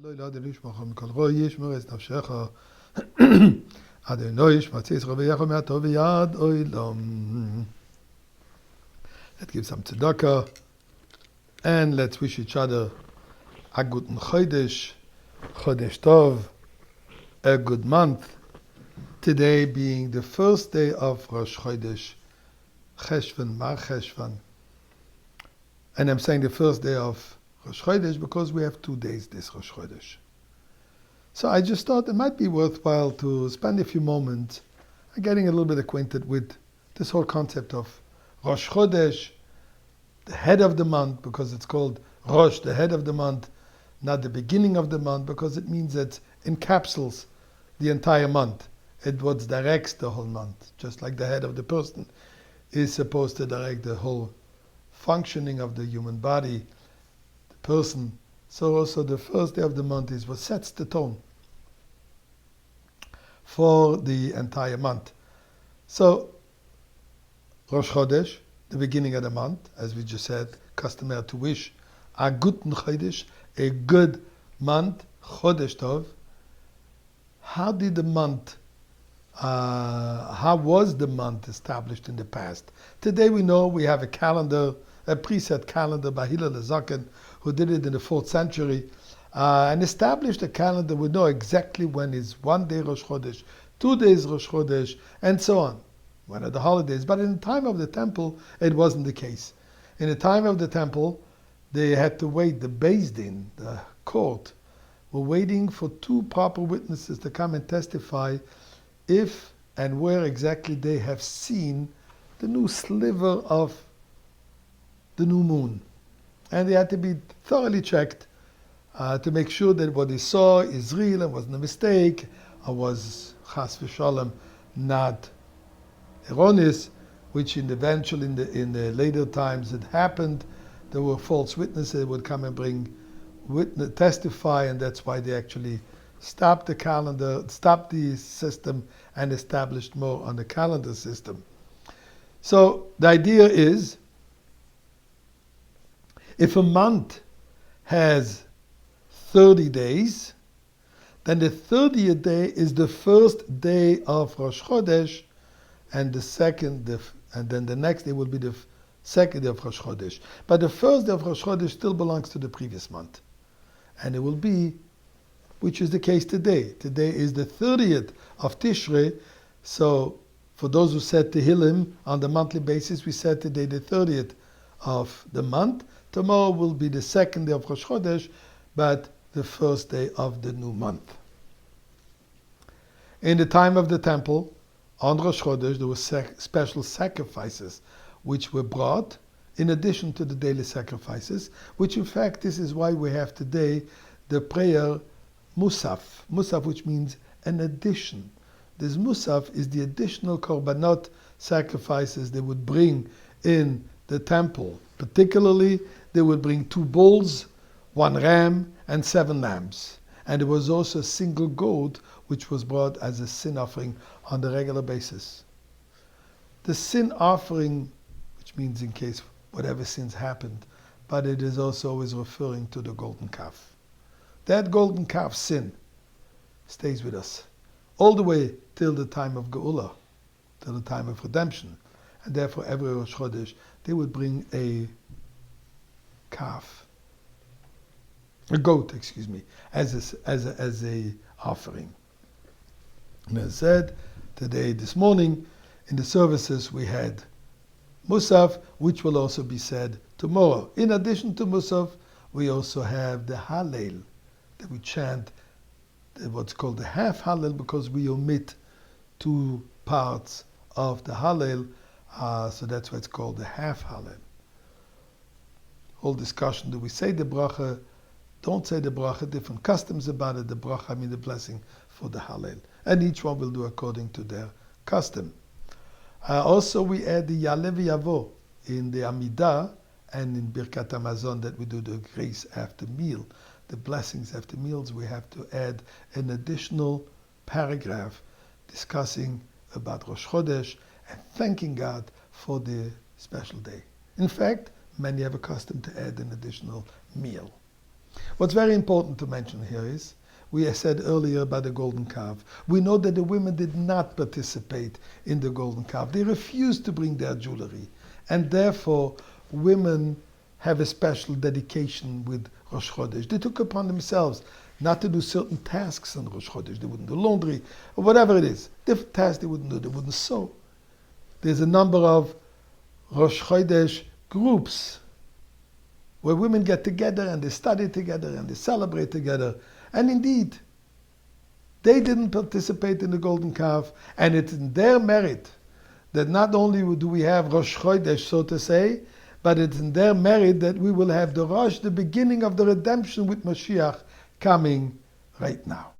לא ילד לשמוך מכל רוי ישמר את נפשך אדוני ישמציס רוויך מהטוב ויד oilam. Let's give some tzedakah and let's wish each other a good chodesh, chodesh tov, a good month. Today being the first day of Rosh Chodesh, Cheshvan, Mar Cheshvan. And I'm saying the first day of Rosh Chodesh because we have 2 days this Rosh Chodesh. So I just thought it might be worthwhile to spend a few moments getting a little bit acquainted with this whole concept of Rosh Chodesh, the head of the month, because it's called Rosh, the head of the month, not the beginning of the month, because it means it encapsulates the entire month. It what directs the whole month, just like the head of the person is supposed to direct the whole functioning of the human body, the person. So also the first day of the month is what sets the tone for the entire month. So Rosh Chodesh, the beginning of the month, as we just said, customary to wish a guten Chodesh, a good month, Chodesh Tov. How did the month how was the month established in the past? Today we know we have a calendar, a preset calendar by Hillel HaZaken, who did it in the 4th century, and established a calendar. We know exactly when is 1 day Rosh Chodesh, 2 days Rosh Chodesh, and so on. When are the holidays? But in the time of the temple, it wasn't the case. In the time of the temple, they had to wait. The Beis Din, the court, were waiting for 2 proper witnesses to come and testify if and where exactly they have seen the new sliver of the new moon. And they had to be thoroughly checked to make sure that what they saw is real and wasn't a mistake, or was chas v'shalom not erroneous, which in the later times it happened. There were false witnesses that would come and testify, and that's why they actually stopped the calendar, stopped the system, and established more on the calendar system. So the idea is, if a month has 30 days, then the 30th day is the first day of Rosh Chodesh, and then the next day will be the second day of Rosh Chodesh. But the first day of Rosh Chodesh still belongs to the previous month, and it will be, which is the case today. Today is the 30th of Tishrei, so for those who said Tehillim on the monthly basis, we said today the 30th of the month. Tomorrow will be the second day of Rosh Chodesh, but the first day of the new month. In the time of the temple, on Rosh Chodesh, there were special sacrifices which were brought in addition to the daily sacrifices, which in fact, this is why we have today the prayer Musaf, which means an addition. This Musaf is the additional korbanot sacrifices they would bring in the temple. Particularly, they would bring 2 bulls, 1 ram, and 7 lambs. And there was also a single goat, which was brought as a sin offering on the regular basis. The sin offering, which means in case whatever sins happened, but it is also always referring to the golden calf. That golden calf sin stays with us all the way till the time of Geula, till the time of redemption. And therefore every Rosh Chodesh they would bring a goat, as a offering. And as I said, this morning, in the services we had Musaf, which will also be said tomorrow. In addition to Musaf, we also have the Hallel, that we chant what's called the half Hallel, because we omit 2 parts of the Hallel, so that's why it's called the half Hallel. Whole discussion, do we say the bracha, don't say the bracha, different customs about it. The bracha, the blessing for the Hallel. And each one will do according to their custom. Also we add the Ya'aleh V'Yavo in the Amidah and in Birkat Hamazon, that we do the grace after meal. The blessings after meals, we have to add an additional paragraph discussing about Rosh Chodesh and thanking God for the special day. In fact, many have a custom to add an additional meal. What's very important to mention here is, we said earlier about the golden calf. We know that the women did not participate in the golden calf. They refused to bring their jewelry. And therefore, women have a special dedication with Rosh Chodesh. They took upon themselves not to do certain tasks on Rosh Chodesh. They wouldn't do laundry, or whatever it is. Different tasks they wouldn't do. They wouldn't sew. There's a number of Rosh Chodesh groups where women get together and they study together and they celebrate together. And indeed, they didn't participate in the golden calf, and it's in their merit that not only do we have Rosh Chodesh, so to say, but it's in their merit that we will have the Rosh, the beginning of the redemption with Mashiach, coming right now.